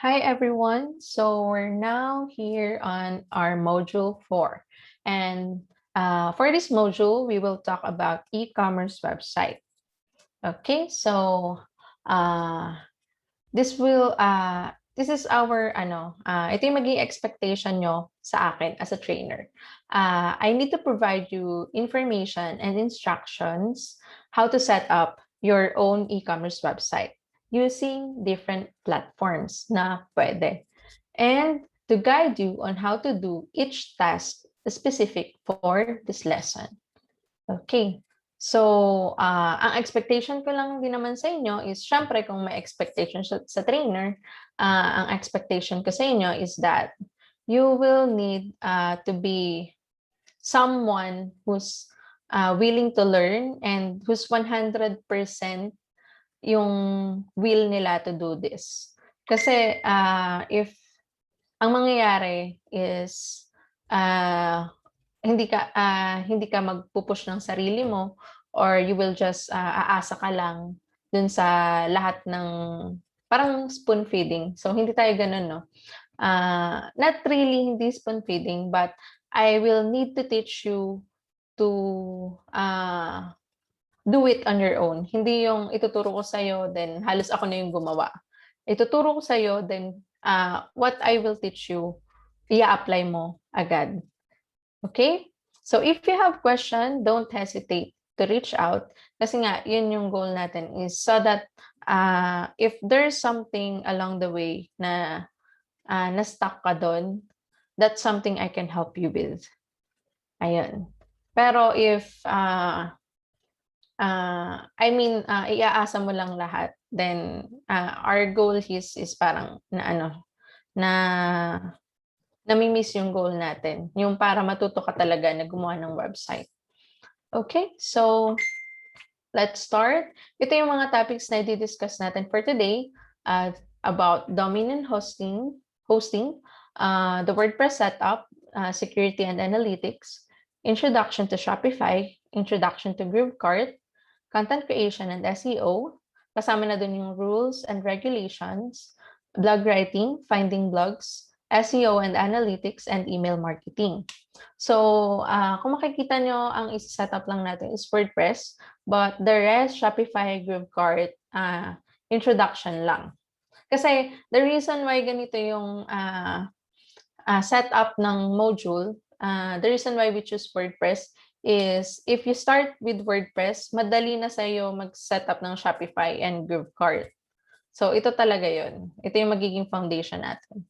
Hi everyone. So we're now here on our module 4. And for this module, we will talk about e-commerce website. Okay, so uh, this is our ito yung maging expectation nyo sa akin as a trainer. I need to provide you information and instructions how to set up your own e-commerce website using different platforms na pwede. And to guide you on how to do each task specific for this lesson. Okay. So, ang expectation ko lang din naman sa inyo is, syempre, kung may expectation sa trainer, ang expectation ko sa inyo is that you will need to be someone who's willing to learn and who's 100% yung will nila to do this. Kasi if ang mangyayari is hindi ka magpupush ng sarili mo or you will just aasa ka lang dun sa lahat ng parang spoon feeding. So hindi tayo ganun, no? Not really hindi spoon feeding, but I will need to teach you to do it on your own. Hindi yung ituturo ko sa'yo, then halos ako na yung gumawa. Ituturo ko sa'yo, then what I will teach you, i-apply mo agad. Okay? So if you have question, don't hesitate to reach out. Kasi nga, yun yung goal natin is so that if there's something along the way na na-stuck ka doon, that's something I can help you with. Ayun. Pero if iaasa mo lang lahat, then our goal is parang nami-miss yung goal natin. Yung para matuto ka talaga na gumawa ng website. Okay, so let's start. Ito yung mga topics na i-discuss natin for today about domain and hosting, the WordPress setup, security and analytics, introduction to Shopify, introduction to GrooveCart, content creation and SEO, kasama na dun yung rules and regulations, blog writing, finding blogs, SEO and analytics, and email marketing. So, kung makikita nyo, ang isa-setup lang natin is WordPress, but the rest, Shopify, GrooveCart, introduction lang. Kasi the reason why ganito yung setup ng module, the reason why we choose WordPress is if you start with WordPress, madali na sa'yo mag-setup ng Shopify and GrooveCart. So, ito talaga yun. Ito yung magiging foundation natin.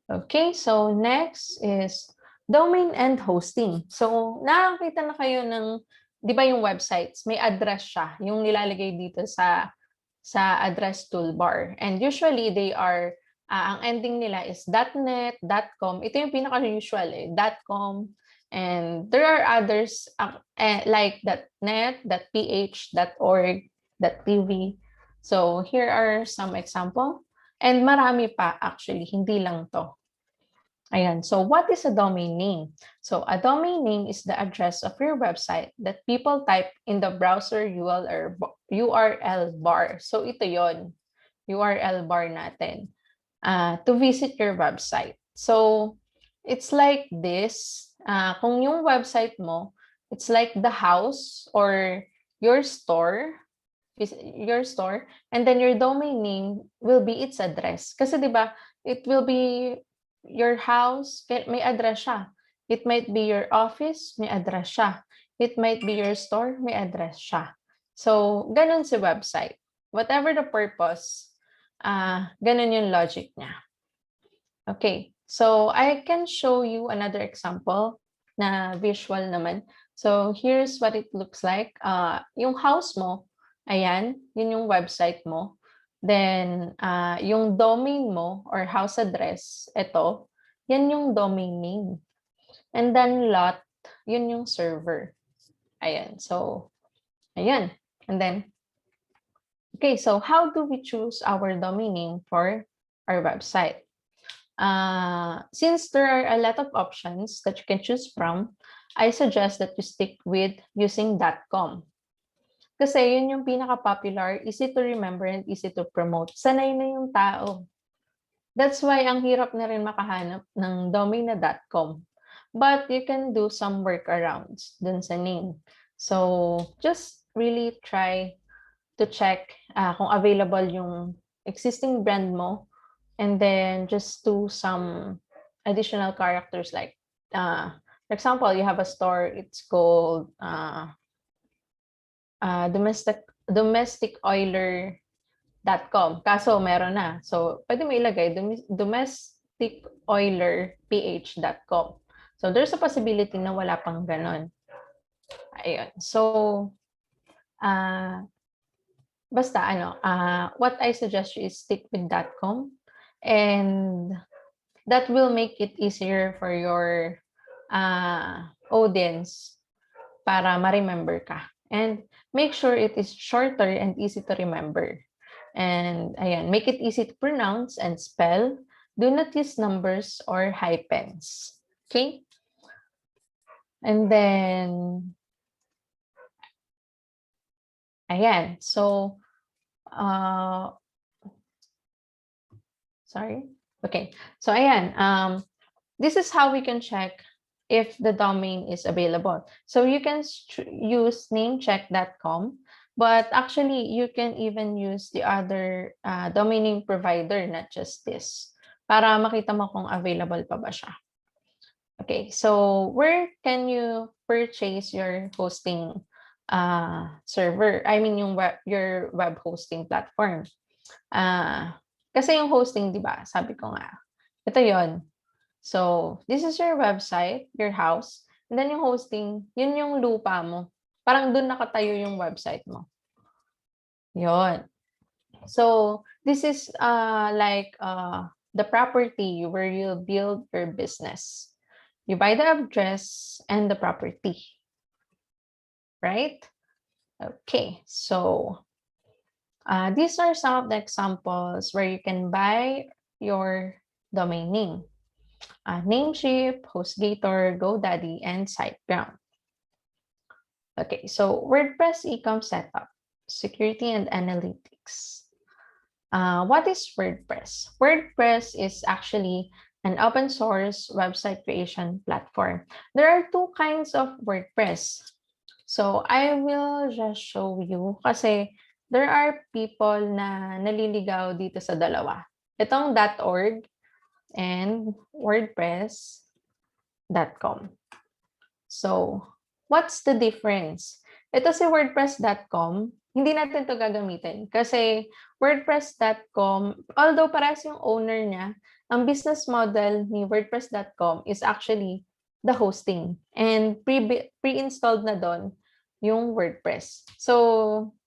Okay, so next is domain and hosting. So, nakakita na kayo ng, di ba yung websites, may address siya, yung nilalagay dito sa address toolbar. And usually, they are, ang ending nila is .net, .com. Ito yung pinaka-usual .com. And there are others like .net, .ph, .org, .tv. So, here are some example. And marami pa actually, hindi lang to. Ayan, so what is a domain name? So a domain name is the address of your website that people type in the browser URL bar. So ito yon, URL bar natin to visit your website. So it's like this. Kung yung website mo, it's like the house or your store, and then your domain name will be its address. Kasi 'di ba, it will be your house, may address siya. It might be your office, may address siya. It might be your store, may address siya. So, ganun si website. Whatever the purpose, ganun yung logic niya. Okay, so I can show you another example na visual naman. So, here's what it looks like. Yung house mo, ayan, yun yung website mo. Then, yung domain mo or house address, ito, yan yung domain name. And then lot, yun yung server. Ayan, so, ayan. And then, okay, so how do we choose our domain name for our website? Since there are a lot of options that you can choose from, I suggest that you stick with using .com. Kasi yun yung pinaka-popular, easy to remember and easy to promote. Sanay na yung tao. That's why ang hirap na rin makahanap ng domain na .com. But you can do some workarounds dun sa name. So just really try to check kung available yung existing brand mo, and then just do some additional characters like, for example, you have a store, it's called domesticoiler.com. Kaso meron na. So pwede mo ilagay domesticoilerph.com. So there's a possibility na wala pang ganon. Ayun. So basta what I suggest you is stick with .com, and that will make it easier for your audience para ma-remember ka. And make sure it is shorter and easy to remember. And ayan, make it easy to pronounce and spell. Do not use numbers or hyphens. Okay? And then, ayan. So, sorry. Okay. So, ayan. This is how we can check if the domain is available. So you can use namecheck.com, but actually you can even use the other domain name provider, not just this, para makita mo kung available pa ba siya. Okay, so where can you purchase your hosting server? I mean your web hosting platform. Kasi yung hosting, di ba? Sabi ko nga, ito yon. So, this is your website, your house, and then yung hosting, yun yung lupa mo. Parang dun nakatayo yung website mo. Yon. So, this is like the property where you build your business. You buy the address and the property. Right? Okay, so these are some of the examples where you can buy your domain name. Namecheap, HostGator, GoDaddy, and SiteGround. Okay, so WordPress Ecommerce Setup, Security and Analytics. What is WordPress? WordPress is actually an open source website creation platform. There are two kinds of WordPress. So I will just show you kasi there are people na naliligaw dito sa dalawa. Itong .org and wordpress.com. So, what's the difference? Ito si wordpress.com, hindi natin ito gagamitin kasi wordpress.com, although parehas yung owner niya, ang business model ni wordpress.com is actually the hosting, and pre-installed na doon yung WordPress. So,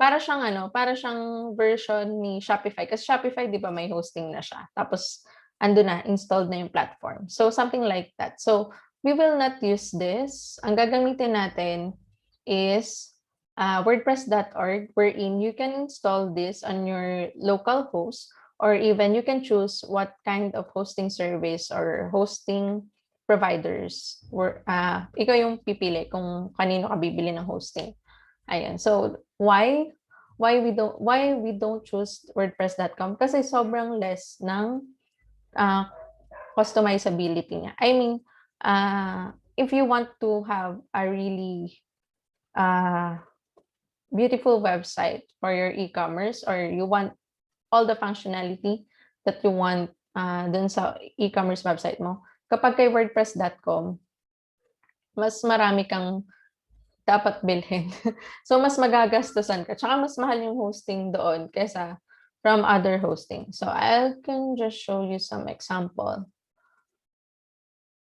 para siyang version ni Shopify. Kasi Shopify, di ba, may hosting na siya. Tapos, ando na, installed na yung platform. So, something like that. So, we will not use this. Ang gagamitin natin is wordpress.org, wherein you can install this on your local host, or even you can choose what kind of hosting service or hosting providers. Ikaw yung pipili kung kanino ka bibili ng hosting. Ayan. So, why we don't choose wordpress.com? Kasi sobrang less ng customizability niya. I mean, if you want to have a really beautiful website for your e-commerce, or you want all the functionality that you want dun sa e-commerce website mo, kapag kay wordpress.com, mas marami kang dapat bilhin. So, mas magagastusan ka. Tsaka mas mahal yung hosting doon kaysa from other hosting. So, I can just show you some example.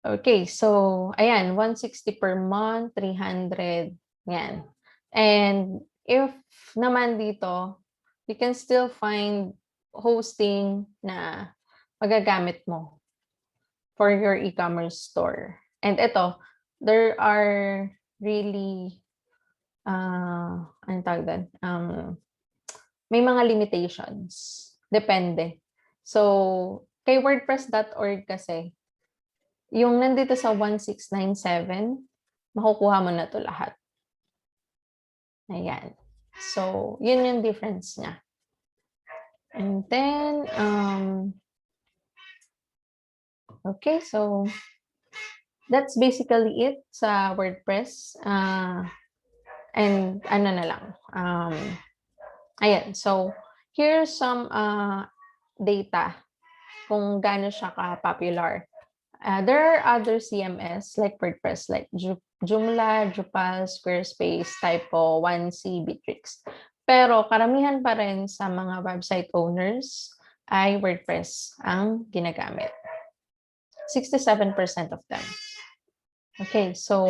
Okay, so, ayan, 160 per month, 300, yan. And if naman dito, you can still find hosting na magagamit mo for your e-commerce store. And ito, there are really may mga limitations. Depende. So, kay wordpress.org kasi, yung nandito sa 1697, makukuha mo na to lahat. Ayan. So, yun yung difference niya. And then, okay, so that's basically it sa WordPress. And ano na lang. Ayan, so here's some data kung gaano siya ka-popular. There are other CMS like WordPress, like Joomla, Drupal, Squarespace, Typo, 1C, Bitrix. Pero karamihan pa rin sa mga website owners ay WordPress ang ginagamit. 67% of them. Okay, so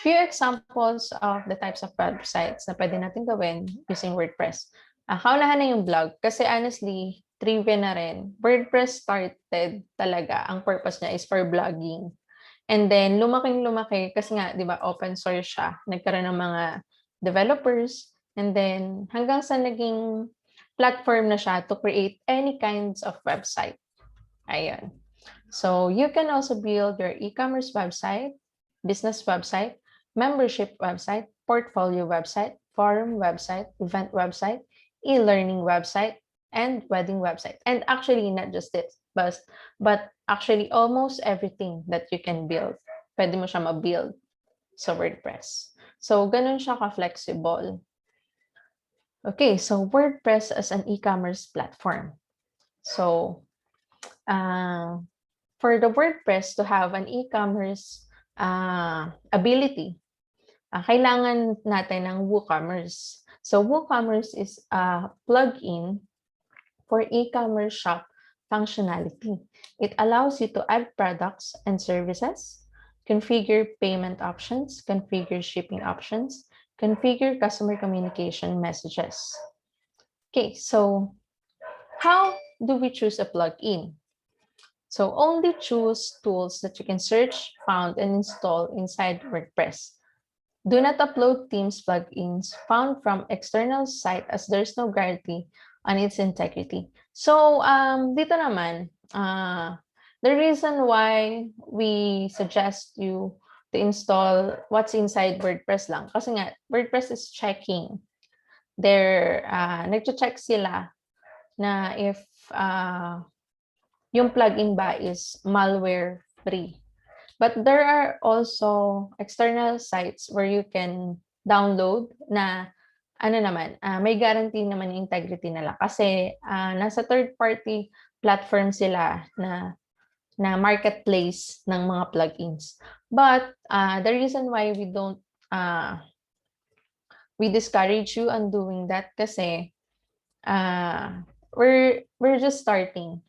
few examples of the types of websites na pwede natin gawin using WordPress. Kaunahan na yung blog kasi honestly, trivia na rin. WordPress started talaga, ang purpose niya is for blogging. And then, lumaking-lumaki kasi nga, di ba, open source siya. Nagkaroon ng mga developers. And then, hanggang sa naging platform na siya to create any kinds of website. Ayan. So, you can also build your e-commerce website, business website, membership website, portfolio website, forum website, event website, e-learning website, and wedding website. And actually, not just this, but actually almost everything that you can build, pwede mo siya ma-build sa WordPress. So, ganun siya ka-flexible. Okay, so WordPress as an e-commerce platform. So, for the WordPress to have an e-commerce ability, kailangan natin ng WooCommerce. So WooCommerce is a plugin for e-commerce shop functionality. It allows you to add products and services, configure payment options, configure shipping options, configure customer communication messages. Okay, so how do we choose a plugin? So only choose tools that you can search, found, and install inside WordPress. Do not upload themes plugins found from external site as there's no guarantee on its integrity. So dito naman, the reason why we suggest you to install what's inside WordPress lang, kasi nga WordPress is checking. Nag-check sila na if yung plugin ba is malware free. But there are also external sites where you can download na may guarantee naman yung integrity nila kasi nasa third party platform sila na marketplace ng mga plugins. But the reason why we discourage you on doing that kasi we're just starting.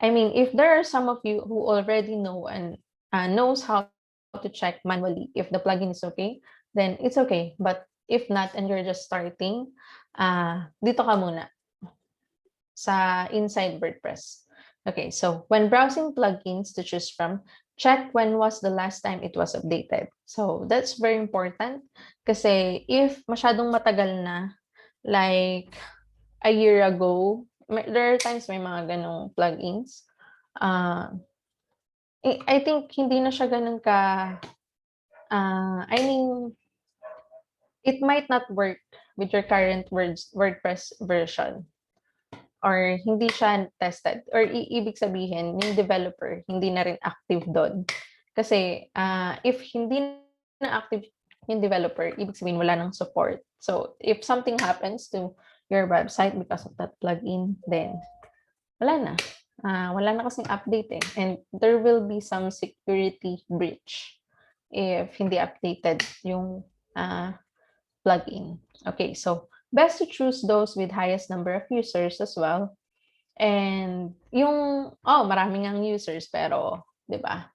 I mean, if there are some of you who already know and knows how to check manually if the plugin is okay, then it's okay. But if not, and you're just starting, dito ka muna sa inside WordPress. Okay, so when browsing plugins to choose from, check when was the last time it was updated. So that's very important kasi if masyadong matagal na, like a year ago, there are times may mga ganong plugins. I think hindi na siya ganun I mean, it might not work with your current WordPress version or hindi siya tested or ibig sabihin yung developer hindi na rin active doon. Kasi if hindi na active yung developer, ibig sabihin wala nang support. So if something happens to your website because of that plugin, then wala na. Wala na kasing update eh. And there will be some security breach if hindi updated yung plugin. Okay, so best to choose those with highest number of users as well. And yung, maraming ang users pero, di ba?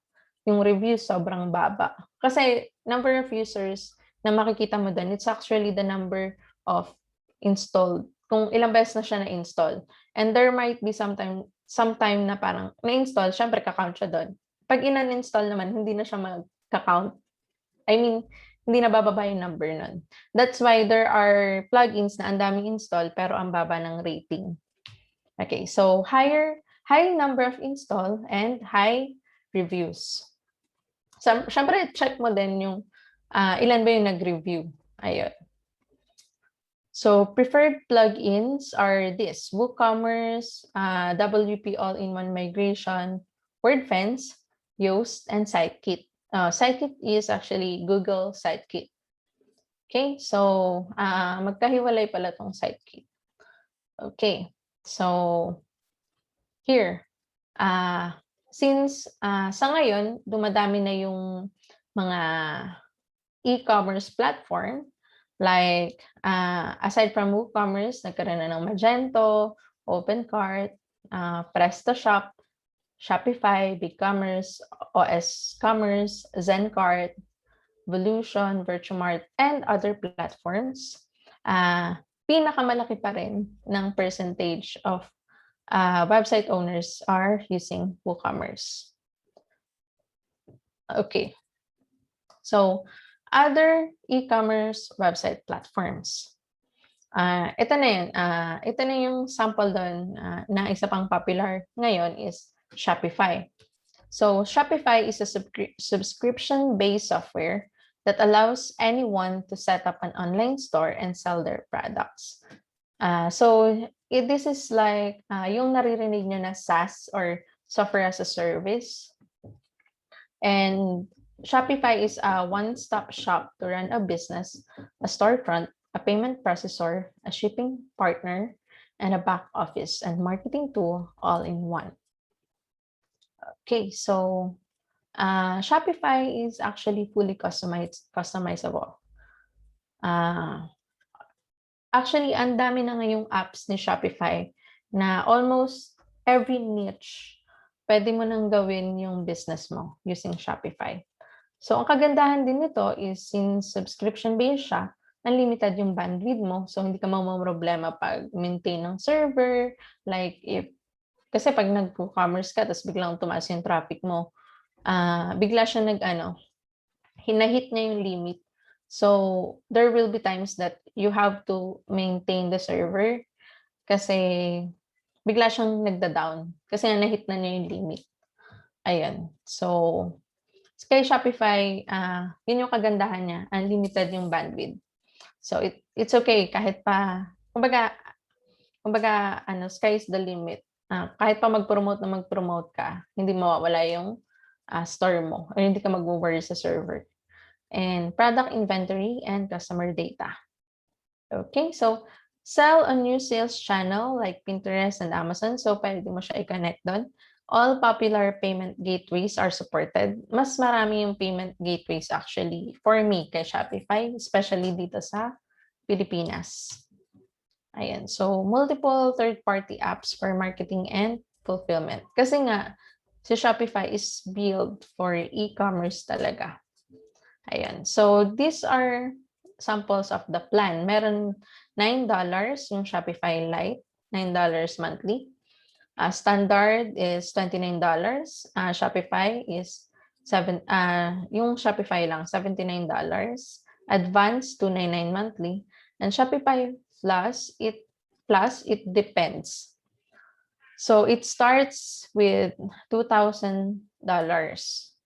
Yung reviews sobrang baba. Kasi number of users na makikita mo doon, it's actually the number of installed. Kung ilang beses na siya na-install. And there might be sometime na parang na-install, syempre kakount siya doon. Pag in-uninstall naman, hindi na siya mag-count. I mean, hindi na bababa yung number nun. That's why there are plugins na ang daming install pero ang baba ng rating. Okay, so high number of install and high reviews. So, syempre, check mo din yung ilan ba yung nag-review. Ayun. So preferred plugins are this: WooCommerce, WP All-in-One Migration, WordFence, Yoast, and Sitekit. Sitekit is actually Google Sitekit. Okay, so magkahiwalay pala tong Sitekit. Okay, so here, since sa ngayon, dumadami na yung mga e-commerce platform, like aside from WooCommerce, nagkaroon na ng Magento, OpenCart, PrestaShop, Shopify, BigCommerce, OS Commerce, ZenCart, Volution, Virtumart, and other platforms. Pinakamalaki pa rin ng percentage of website owners are using WooCommerce. Okay. So, other e-commerce website platforms. Ito na yun. Ito na yung sample doon na isa pang popular ngayon is Shopify. So, Shopify is a subscription-based software that allows anyone to set up an online store and sell their products. So, this is like yung naririnig nyo na SaaS or Software as a Service. And Shopify is a one-stop shop to run a business, a storefront, a payment processor, a shipping partner, and a back office and marketing tool all in one. Okay, so Shopify is actually fully customizable. Actually, ang dami na ngayong apps ni Shopify na almost every niche pwede mo nang gawin yung business mo using Shopify. So, ang kagandahan din nito is since subscription-based siya, unlimited yung bandwidth mo. So, hindi ka problema pag maintain ng server. Like, kasi pag nag-commerce ka, tapos biglang tumaas yung traffic mo, bigla siya hinahit niya yung limit. So, there will be times that you have to maintain the server kasi bigla siyang nagda-down kasi nahit na niya yung limit. Ayan. So, kay Shopify, yun yung kagandahan niya, unlimited yung bandwidth. So, it's okay kahit pa, kumbaga, sky is the limit. Kahit pa mag-promote ka, hindi mawawala yung store mo or hindi ka mag-worry sa server. And product inventory and customer data. Okay, so sell on new sales channel like Pinterest and Amazon. So, pwede mo siya i-connect doon. All popular payment gateways are supported. Mas marami yung payment gateways actually for me kay Shopify, especially dito sa Pilipinas. Ayan. So, multiple third-party apps for marketing and fulfillment. Kasi nga, si Shopify is built for e-commerce talaga. Ayan. So, these are samples of the plan. Meron $9 yung Shopify Lite, $9 monthly. Standard is $29. Shopify is yung Shopify lang, $79. Advanced, $299 monthly. And Shopify Plus, it depends. So, it starts with $2,000.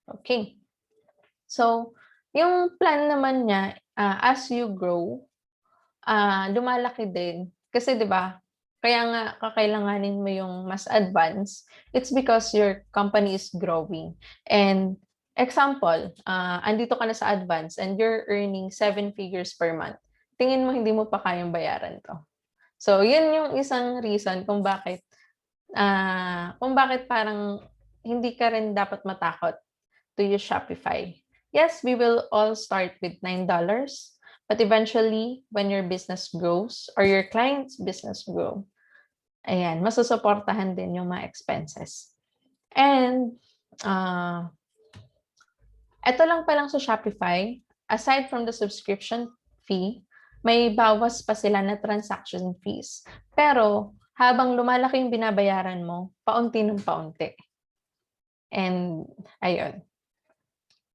Okay. So, yung plan naman niya, as you grow, lumalaki din. Kasi 'di ba? Kaya nga kakailanganin mo yung mas advanced. It's because your company is growing. And example, andito ka na sa advance and you're earning 7 figures per month. Tingin mo hindi mo pa kayang bayaran 'to. So, yun yung isang reason kung bakit parang hindi ka rin dapat matakot to use Shopify. Yes, we will all start with $9, but eventually, when your business grows or your client's business grow, ayan, masusuportahan din yung mga expenses. And, ito lang pa lang sa Shopify, aside from the subscription fee, may bawas pa sila na transaction fees. Pero, habang lumalaki yung binabayaran mo, paunti ng paunti. And, ayun.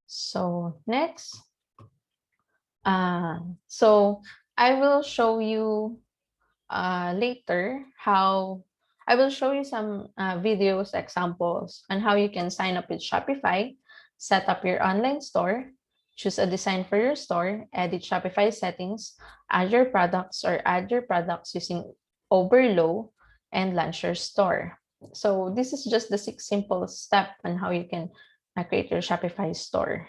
So, next. So, I will show you later how I will show you some videos, examples on how you can sign up with Shopify, set up your online store, choose a design for your store, edit Shopify settings, add your products using overlow, and launch your store. So this is just the 6 simple steps on how you can create your Shopify store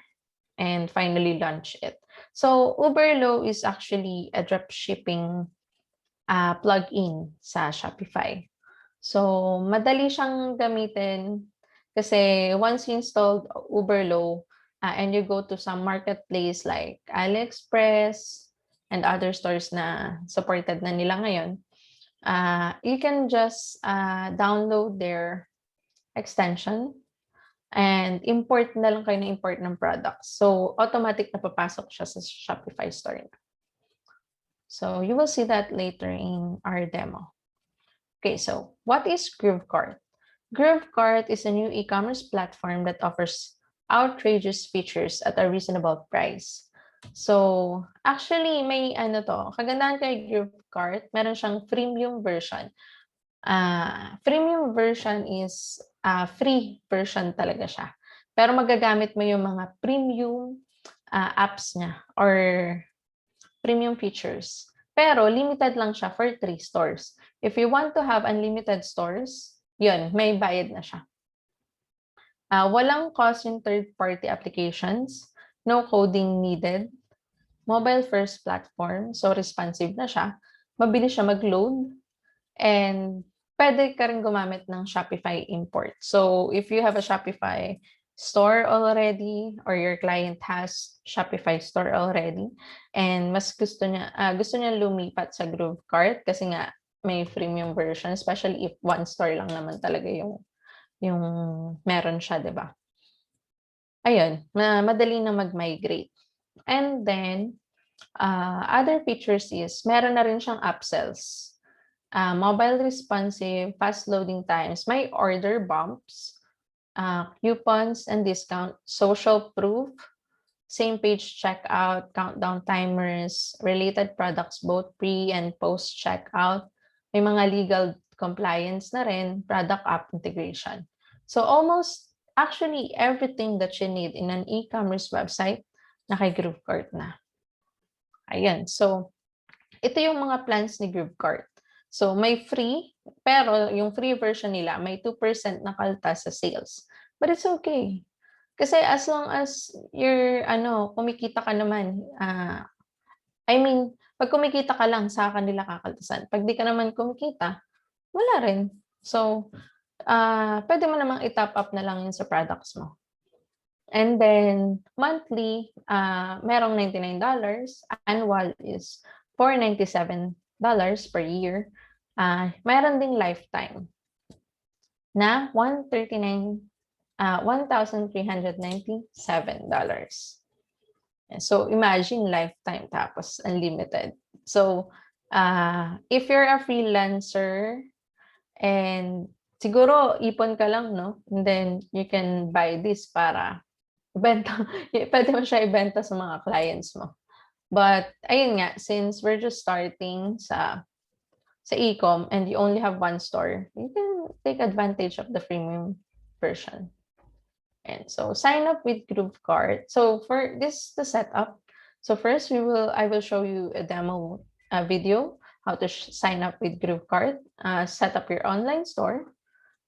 and finally launch it. So Uberlow is actually a drop shipping plugin sa Shopify. So madali siyang gamitin kasi once you installed Uberlow and you go to some marketplace like AliExpress and other stores na supported na nila ngayon, you can just download their extension and import na lang kayo ng import ng products. So automatic na papasok siya sa Shopify store. So you will see that later in our demo. Okay, so what is GrooveCart? GrooveCart is a new e-commerce platform that offers outrageous features at a reasonable price. So actually may kagandahan kay GrooveCart, meron siyang freemium version. Freemium version is free version talaga siya. Pero magagamit mo yung mga premium apps niya or premium features. Pero limited lang siya for 3 stores. If you want to have unlimited stores, yun, may bayad na siya. Walang cost yung third-party applications, no coding needed, mobile-first platform, so responsive na siya, mabilis siya mag-load, and pwede ka rin gumamit ng Shopify import. So if you have a Shopify store already or your client has Shopify store already and mas gusto niya lumipat sa GrooveCart kasi nga may freemium version, especially if one store lang naman talaga yung meron siya, 'di ba? Ayun, madali na mag-migrate. And then other features is meron na rin siyang upsells. Mobile responsive, fast loading times, may order bumps, coupons and discount, social proof, same page checkout, countdown timers, related products both pre and post checkout, may mga legal compliance na rin, product app integration. So almost actually everything that you need in an e-commerce website naka GrooveCart na. Ayan, so ito yung mga plans ni GrooveCart. So may free, pero yung free version nila may 2% na kaltas sa sales. But it's okay. Kasi as long as you're kumikita ka naman, pag kumikita ka lang sa kanila kakaltasan. Pag di ka naman kumikita, wala rin. So pwede mo namang i-top up na lang yun sa products mo. And then monthly, merong $99, annual is $497 per year. Meron ding lifetime na $1,397. So imagine lifetime tapos unlimited. So if you're a freelancer and siguro ipon ka lang, no? And then you can buy this para ibenta. Pwede mo siya ibenta sa mga clients mo. But ayun nga, since we're just starting sa e-com and you only have one store, you can take advantage of the freemium version. And so sign up with GrooveCart. So for this the setup, so first I will show you a demo video how to sign up with GrooveCart. Set up your online store,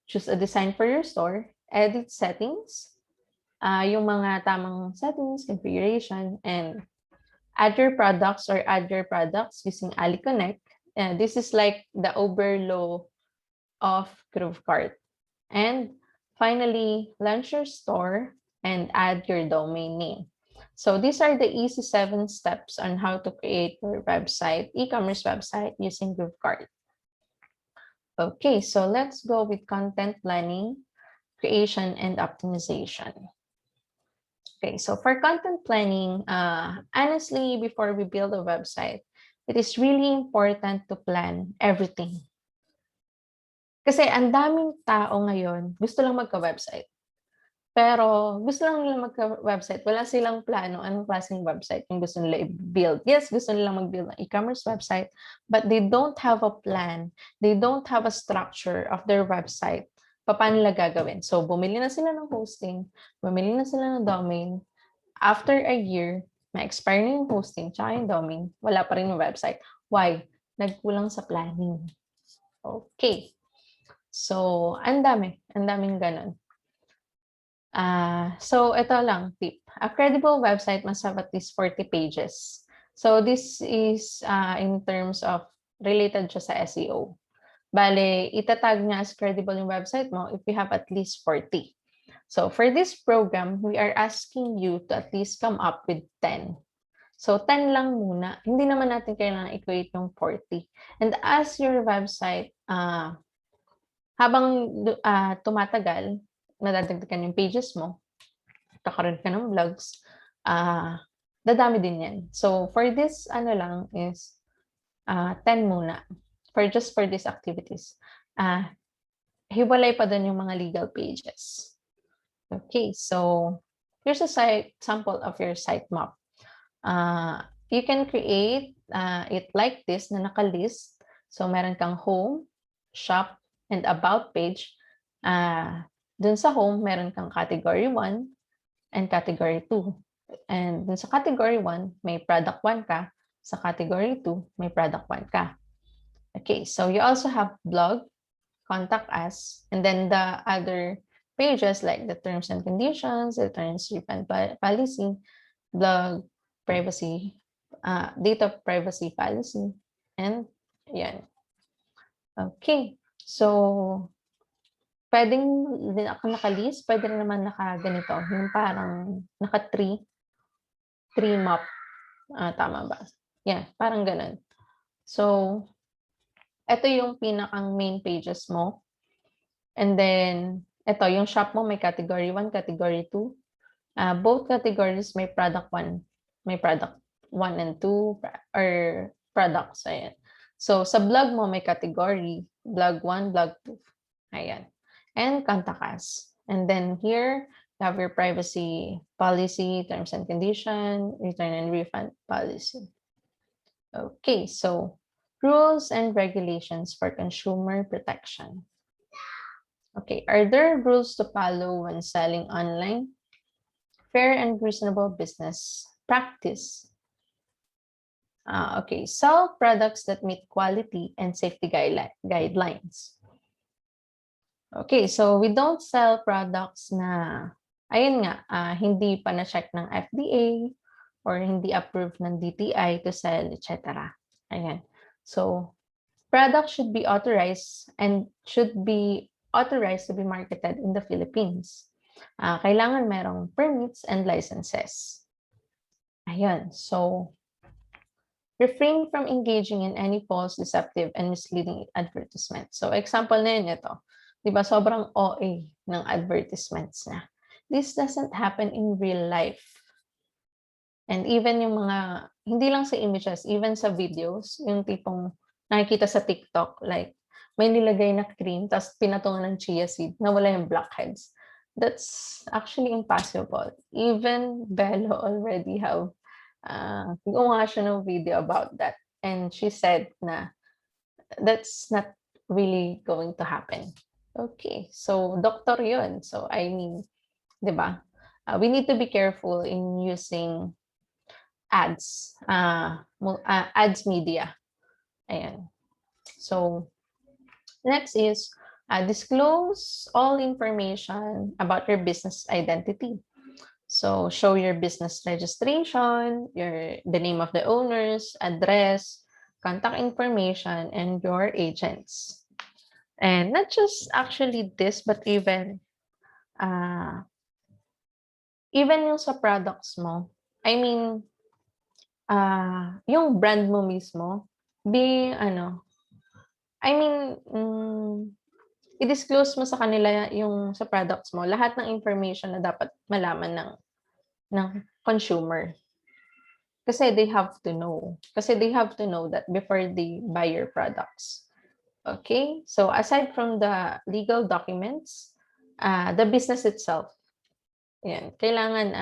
choose a design for your store, edit settings, yung mga tamang settings, configuration, and add your products using AliConnect. This is like the overload of GrooveCart. And finally, launch your store and add your domain name. So these are the easy 7 steps on how to create your website, e-commerce website using GrooveCart. Okay, so let's go with content planning, creation, and optimization. Okay, so for content planning, honestly, before we build a website, it is really important to plan everything. Kasi ang daming tao ngayon, gusto lang magka-website. Pero gusto lang nila magka-website, wala silang plano anong klaseng website yung gusto nila i-build. Yes, gusto nila mag-build ng e-commerce website, but they don't have a plan. They don't have a structure of their website. Paano nila gagawin? So, bumili na sila ng hosting, bumili na sila ng domain, after a year, ma-expire na yung hosting tsaka yung domain, wala pa rin yung website. Why? Nagkulang sa planning. Okay. So, ang daming ganun. So, ito lang, tip. A credible website must have at least 40 pages. So, this is in terms of related siya sa SEO. Bale, itatag niya as credible yung website mo if you have at least 40. So, for this program, we are asking you to at least come up with 10. So, 10 lang muna. Hindi naman natin kailangan equate yung 40. And as your website, habang tumatagal, nadadagdagan yung pages mo, kakaroon ka ng vlogs, dadami din yan. So, for this, lang is 10 muna. Just for these activities. Hiwalay pa dun yung mga legal pages. Okay, so here's a sample of your sitemap. You can create it like this na nakalist. So, meron kang home, shop, and about page. Dun sa home, meron kang category 1 and category 2. And dun sa category 1, may product 1 ka. Sa category 2, may product 1 ka. Okay, so you also have blog, contact us, and then the other pages like the terms and conditions, the terms refund policy, blog privacy, data privacy policy, and yan. Okay, so pwedeng din ako nakalist, pwede rin naman nakaganito, yung parang naka-3 map. Tama ba? Yeah, parang ganun. So, ito yung pinakang main pages mo. And then, ito, yung shop mo may category 1, category 2. Both categories may product 1. May product 1 and 2 or products. Ayan. So, sa blog mo may category, blog 1, blog 2. Ayan. And contact us. And then here, you have your privacy policy, terms and condition, return and refund policy. Okay, so rules and regulations for consumer protection. Okay, are there rules to follow when selling online? Fair and reasonable business practice. Okay, sell products that meet quality and safety guidelines. Okay, so we don't sell products na, ayun nga, hindi pa na-check ng FDA or hindi approved ng DTI to sell, etc. Ayan. So, products should be authorized and should be authorized to be marketed in the Philippines. Kailangan merong permits and licenses. Ayan. So, refrain from engaging in any false, deceptive, and misleading advertisement. So, example na yun ito. Diba, sobrang OA ng advertisements na. This doesn't happen in real life. And even yung mga, hindi lang sa images, even sa videos, yung tipong nakikita sa TikTok, like, may nilagay na cream, tapos pinatungan ng chia seed, nawala yung blackheads. That's actually impossible. Even Bello already have, gumawa siya ng video about that. And she said na, that's not really going to happen. Okay, so doctor yun. So, I mean, di ba? We need to be careful in using ads, ads media. Ayan. So, next is disclose all information about your business identity. So, show your business registration, the name of the owners, address, contact information, and your agents. And not just actually this, but even yung sa products mo. I mean, yung brand mo mismo, i-disclose mo sa kanila yung sa products mo, lahat ng information na dapat malaman ng consumer. Kasi they have to know. Kasi they have to know that before they buy your products. Okay, so aside from the legal documents, the business itself, yan, kailangan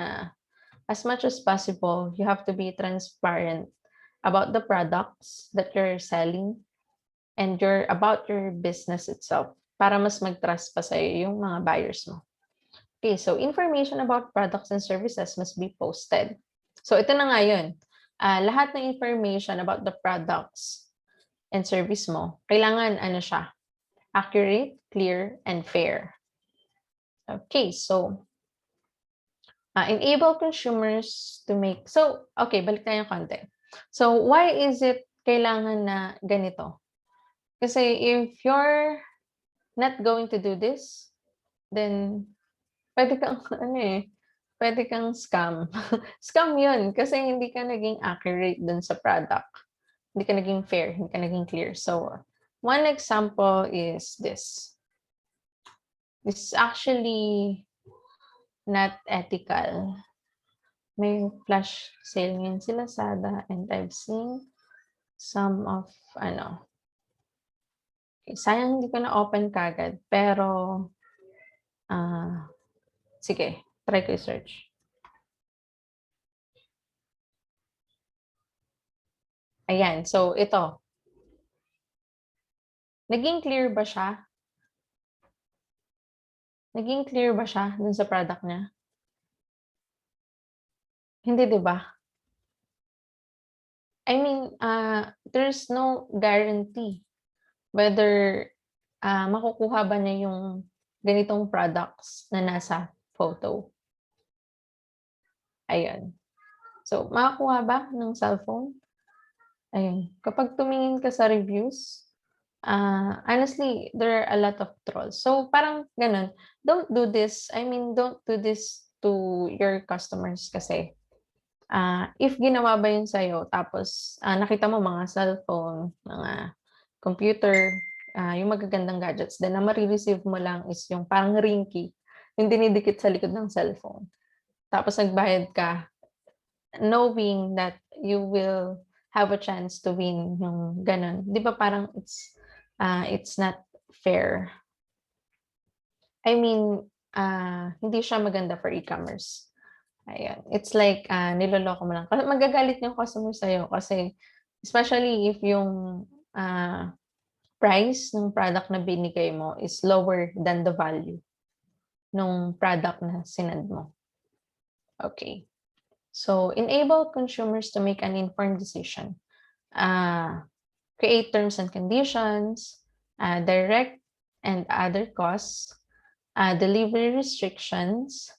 as much as possible, you have to be transparent about the products that you're selling and about your business itself para mas mag-trust pa sa'yo yung mga buyers mo. Okay, so information about products and services must be posted. So ito na nga yun. Lahat ng information about the products and service mo, kailangan ano siya, accurate, clear, and fair. Okay, so enable consumers to make, so okay, balik tayo ng konti. So why is it kailangan na ganito? Kasi if you're not going to do this, then pwede kang pwede kang scam. Scam 'yun kasi hindi ka naging accurate dun sa product. Hindi ka naging fair, hindi ka naging clear. So, one example is this. This is actually not ethical. May flash sale ngayon si Lazada and I've seen some of sayang hindi ko na open kagad pero sige, try ko i-search. Ayan, so ito. Naging clear ba siya? Naging clear ba siya dun sa product niya? Hindi, 'di ba? I mean, there's no guarantee whether makukuha ba niya yung ganitong products na nasa photo. Ayun. So, makakuha ba ng cellphone? Ayun. Kapag tumingin ka sa reviews, honestly, there are a lot of trolls. So, parang ganun. Don't do this. I mean, don't do this to your customers kasi if ginawa ba yun sa'yo, tapos nakita mo mga cellphone, mga computer, yung magagandang gadgets, then na marireceive mo lang is yung parang ringkey, yung dinidikit sa likod ng cellphone. Tapos nagbayad ka, knowing that you will have a chance to win yung ganun. Di ba parang it's not fair. I mean, hindi siya maganda for e-commerce. Ayan. It's like, niloloko mo lang. Kasi magagalit yung customer sa'yo kasi especially if yung price ng product na binigay mo is lower than the value ng product na sinend mo. Okay. So, enable consumers to make an informed decision. Create terms and conditions, direct and other costs, delivery restrictions,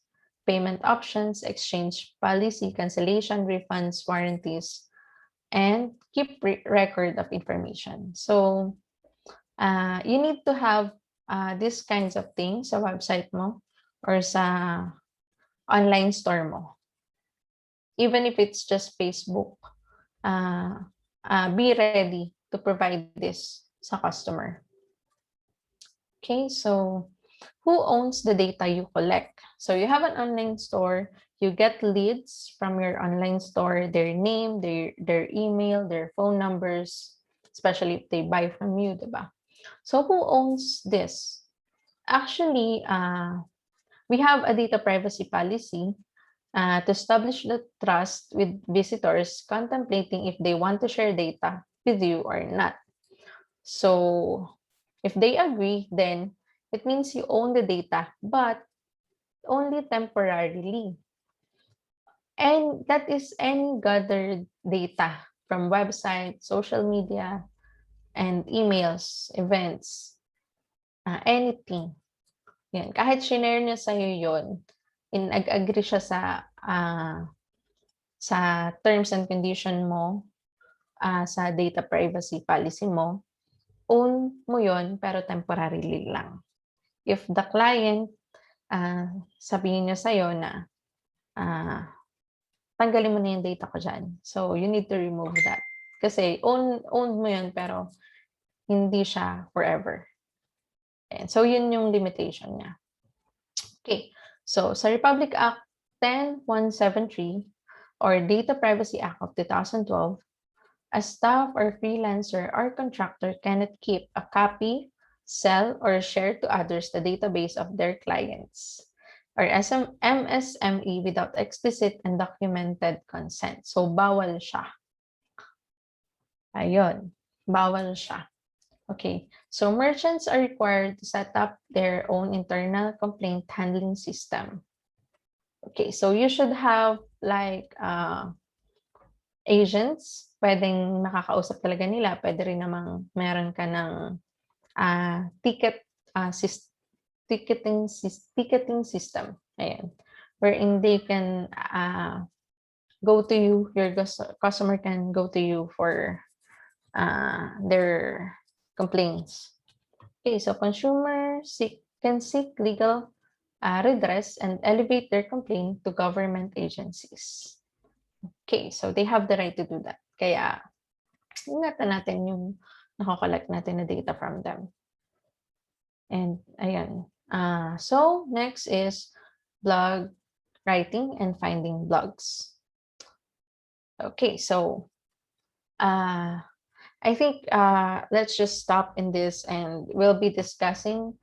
payment options, exchange policy, cancellation, refunds, warranties, and keep record of information. So, you need to have these kinds of things sa website mo or sa online store mo. Even if it's just Facebook, be ready to provide this sa customer. Okay, so who owns the data you collect? So you have an online store, you get leads from your online store, their name, their email, their phone numbers, especially if they buy from you, diba? So who owns this? Actually, we have a data privacy policy to establish the trust with visitors contemplating if they want to share data with you or not. So if they agree, then it means you own the data, but only temporarily. And that is any gathered data from websites, social media, and emails, events, anything. Yan. Kahit shinare niya sa'yo yun, nag-agree siya sa terms and condition mo, sa data privacy policy mo, own mo yun, pero temporarily lang. If the client, sabihin niya sa'yo na, tanggalin mo na yung data ko dyan. So, you need to remove that. Kasi own mo yun, pero hindi siya forever. And so, yun yung limitation niya. Okay. So, sa Republic Act 10173 or Data Privacy Act of 2012, a staff or freelancer or contractor cannot keep a copy, sell, or share to others the database of their clients or MSME without explicit and documented consent. So, bawal siya. Ayun. Bawal siya. Okay. So, merchants are required to set up their own internal complaint handling system. Okay, so you should have like agents. Pwedeng makakausap talaga nila. Pwede rin namang meron ka ng ticketing system. Ayan. Wherein they can go to you, your customer can go to you for their complaints. Okay, so consumers can seek legal redress and elevate their complaint to government agencies. Okay, so they have the right to do that. Kaya, ingatan natin yung nakakollect natin na data from them. And ayan. So next is blog writing and finding blogs. Okay, so I think let's just stop in this and we'll be discussing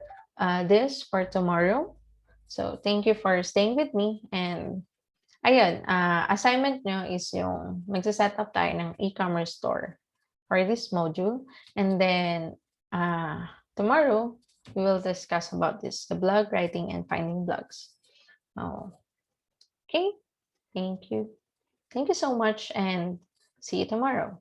this for tomorrow. So thank you for staying with me, and ayun, assignment nyo is yung magsa-set up tayo ng e-commerce store for this module, and then tomorrow we will discuss about this, the blog writing and finding blogs. Okay, thank you so much and see you tomorrow.